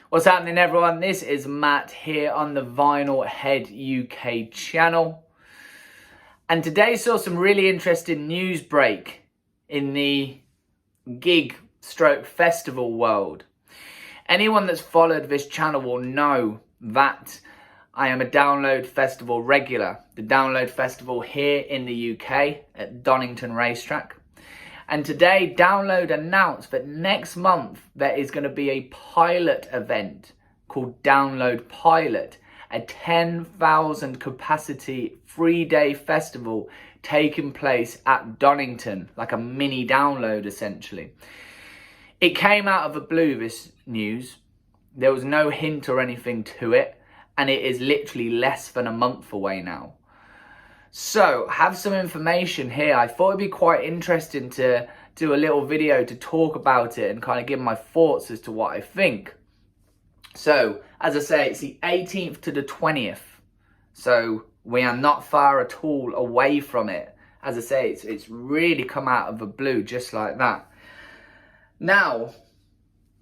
What's happening, everyone? This is Matt here on the Vinyl Head UK channel. And today saw some really interesting news break in the gig stroke festival world. Anyone that's followed this channel will know that I am a Download Festival regular. The Download Festival here in the UK at Donington Racetrack. And today, Download announced that next month there is going to be a pilot event called Download Pilot, a 10,000 capacity 3-day festival taking place at Donington, like a mini Download essentially. It came out of the blue, this news. There was no hint or anything to it, and it is literally less than a month away now. So, have some information here. I thought it'd be quite interesting to do a little video to talk about it and kind of give my thoughts as to what I think. So, as I say, it's the 18th to the 20th. So, we are not far at all away from it. As I say, it's really come out of the blue just like that. Now,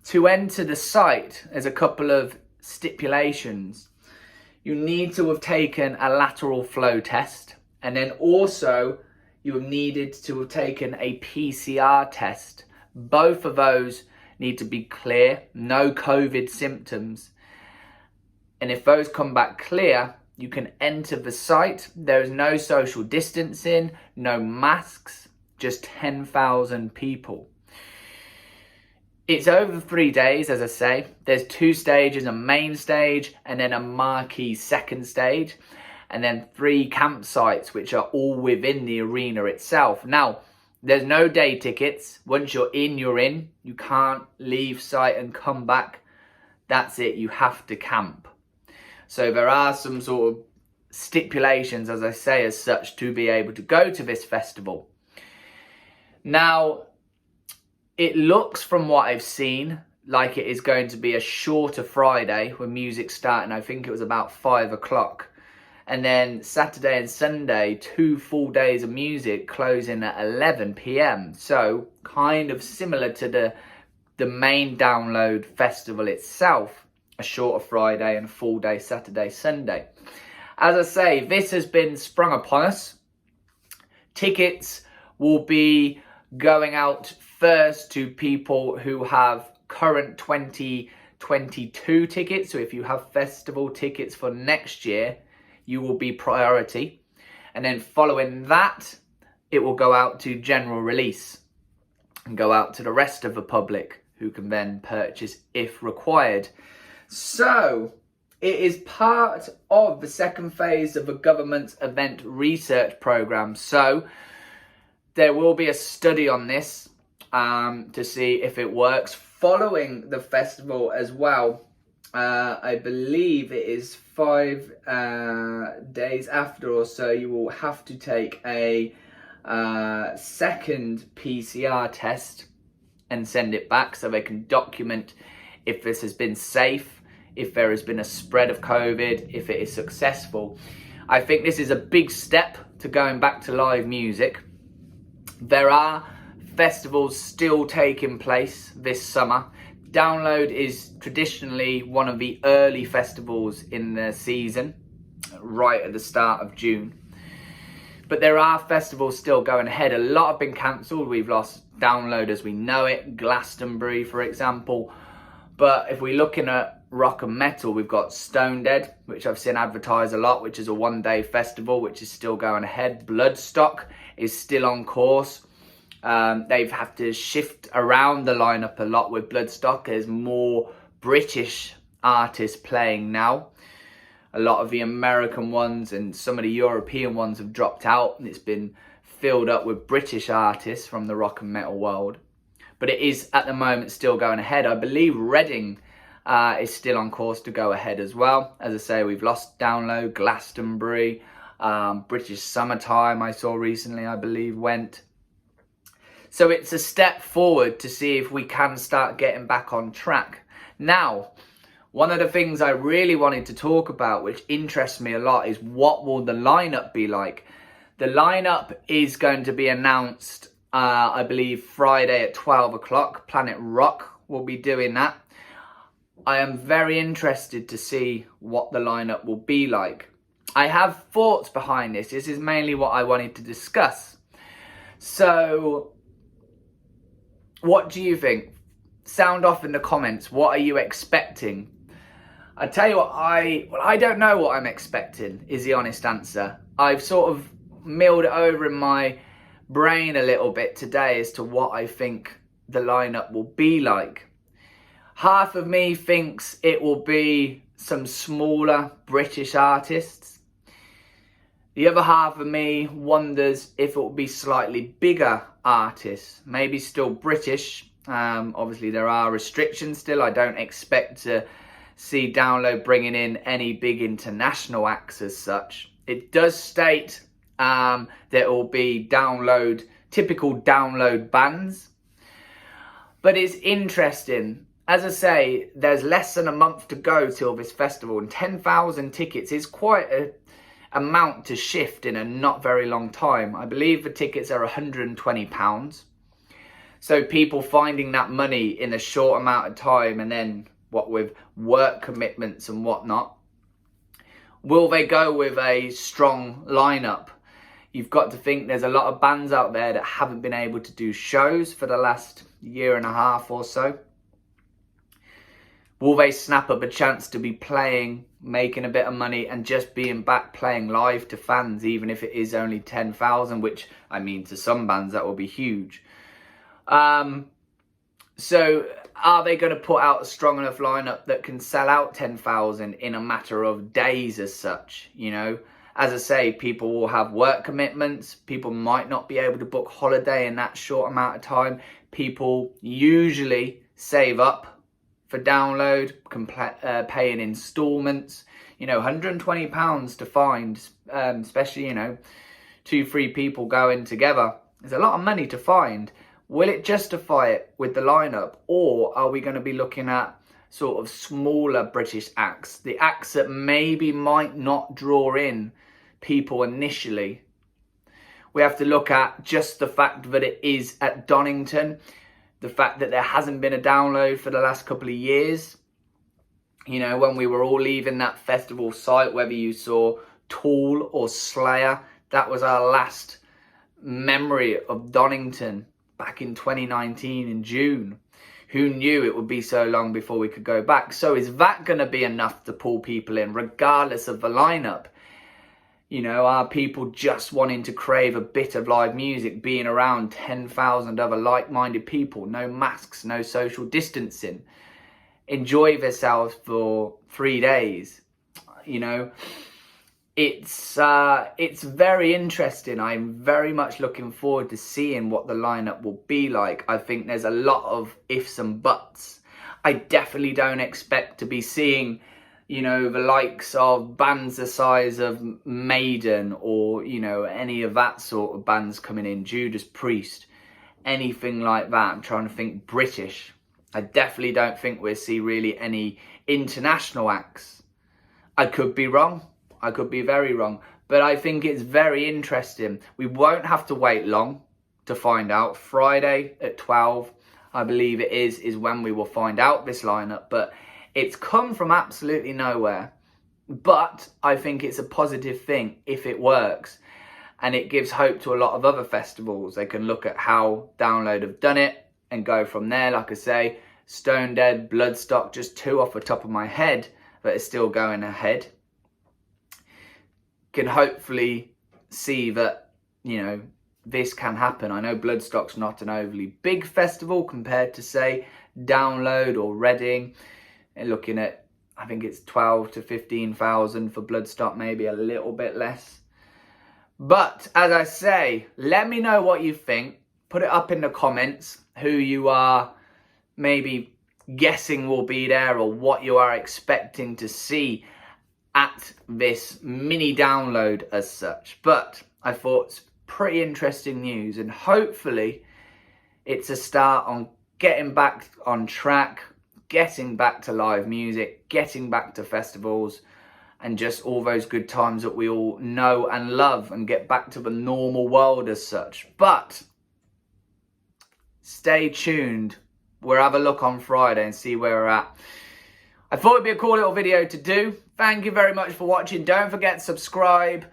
to enter the site, there's a couple of stipulations. You need to have taken a lateral flow test. And then also, you have needed to have taken a PCR test. Both of those need to be clear, no COVID symptoms. And if those come back clear, you can enter the site. There is no social distancing, no masks, just 10,000 people. It's over 3 days, as I say. There's 2 stages, a main stage and then a marquee second stage. And then 3 campsites, which are all within the arena itself. Now, there's no day tickets. Once you're in, you're in. You can't leave site and come back. That's it. You have to camp. So there are some sort of stipulations, as I say, as such, to be able to go to this festival. Now, it looks, from what I've seen, like it is going to be a shorter Friday with music starting. I think it was about 5 o'clock. And then Saturday and Sunday, 2 full days of music closing at 11 p.m. So kind of similar to the main Download festival itself, a shorter Friday and a full day Saturday, Sunday. As I say, this has been sprung upon us. Tickets will be going out first to people who have current 2022 tickets. So if you have festival tickets for next year, you will be priority. And then following that, it will go out to general release and go out to the rest of the public, who can then purchase if required. So it is part of the second phase of the government's event research program. So there will be a study on this to see if it works following the festival as well. I believe it is 5 days after or so, you will have to take a second PCR test and send it back so they can document if this has been safe, if there has been a spread of COVID, if it is successful. I think this is a big step to going back to live music. There are festivals still taking place this summer. Download is traditionally one of the early festivals in the season, right at the start of June. But there are festivals still going ahead. A lot have been cancelled. We've lost Download as we know it, Glastonbury, for example. But if we're looking at rock and metal, we've got Stone Dead, which I've seen advertised a lot, which is a 1-day festival, which is still going ahead. Bloodstock is still on course. They've had to shift around the lineup a lot with Bloodstock. There's more British artists playing now. A lot of the American ones and some of the European ones have dropped out, and it's been filled up with British artists from the rock and metal world. But it is at the moment still going ahead. I believe Reading is still on course to go ahead as well. As I say, we've lost Download, Glastonbury, British Summertime I saw recently, I believe, went. So it's a step forward to see if we can start getting back on track. Now, one of the things I really wanted to talk about, which interests me a lot, is what will the lineup be like? The lineup is going to be announced, I believe, Friday at 12 o'clock. Planet Rock will be doing that. I am very interested to see what the lineup will be like. I have thoughts behind this. This is mainly what I wanted to discuss. So, what do you think? Sound off in the comments. What are you expecting? I tell you what, I don't know what I'm expecting, is the honest answer. I've sort of milled it over in my brain a little bit today as to what I think the lineup will be like. Half of me thinks it will be some smaller British artists. The other half of me wonders if it will be slightly bigger artists, maybe still British. Obviously there are restrictions still. I don't expect to see Download bringing in any big international acts as such. It does state that it will be typical Download bands. But it's interesting. As I say, there's less than a month to go till this festival, and 10,000 tickets is quite an amount to shift in a not very long time. I believe the tickets are £120. So people finding that money in a short amount of time, and then what with work commitments and whatnot, will they go with a strong lineup? You've got to think there's a lot of bands out there that haven't been able to do shows for the last year and a half or so. Will they snap up a chance to be playing, making a bit of money, and just being back playing live to fans, even if it is only 10,000, which, I mean, to some bands that will be huge. So are they going to put out a strong enough lineup that can sell out 10,000 in a matter of days as such? You know, as I say, people will have work commitments. People might not be able to book holiday in that short amount of time. People usually save up for Download, pay in installments. You know, £120 to find, especially, you know, 2-3 people going together. There's a lot of money to find. Will it justify it with the lineup, or are we going to be looking at sort of smaller British acts, the acts that maybe might not draw in people initially? We have to look at just the fact that it is at Donington, the fact that there hasn't been a Download for the last couple of years. You know, when we were all leaving that festival site, whether you saw Tool or Slayer, that was our last memory of Donington back in 2019 in June. Who knew it would be so long before we could go back? So is that going to be enough to pull people in, regardless of the lineup? You know, are people just wanting to crave a bit of live music, being around 10,000 other like-minded people, no masks, no social distancing, enjoy themselves for 3 days? You know, it's very interesting. I'm very much looking forward to seeing what the lineup will be like. I think there's a lot of ifs and buts. I definitely don't expect to be seeing, you know, the likes of bands the size of Maiden, or, you know, any of that sort of bands coming in, Judas Priest, anything like that. I'm trying to think British. I definitely don't think we'll see really any international acts. I could be wrong. I could be very wrong. But I think it's very interesting. We won't have to wait long to find out. Friday at 12, I believe it is when we will find out this lineup. But it's come from absolutely nowhere. But I think it's a positive thing if it works. And it gives hope to a lot of other festivals. They can look at how Download have done it and go from there. Like I say, Stone Dead, Bloodstock, just 2 off the top of my head that are still going ahead. Can hopefully see that, you know, this can happen. I know Bloodstock's not an overly big festival compared to, say, Download or Reading. And looking at, I think it's 12 to 15,000 for Bloodstock, maybe a little bit less. But as I say, let me know what you think. Put it up in the comments who you are maybe guessing will be there, or what you are expecting to see at this mini Download as such. But I thought it's pretty interesting news, and hopefully it's a start on getting back on track, getting back to live music, getting back to festivals, and just all those good times that we all know and love, and get back to the normal world as such. But stay tuned. We'll have a look on Friday and see where we're at. I thought it'd be a cool little video to do. Thank you very much for watching. Don't forget to subscribe,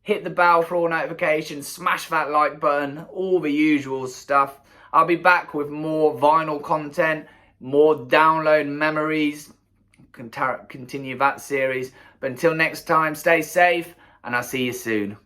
hit the bell for all notifications, smash that like button, all the usual stuff. I'll be back with more vinyl content, more download memories, continue that series. But until next time, stay safe and I'll see you soon.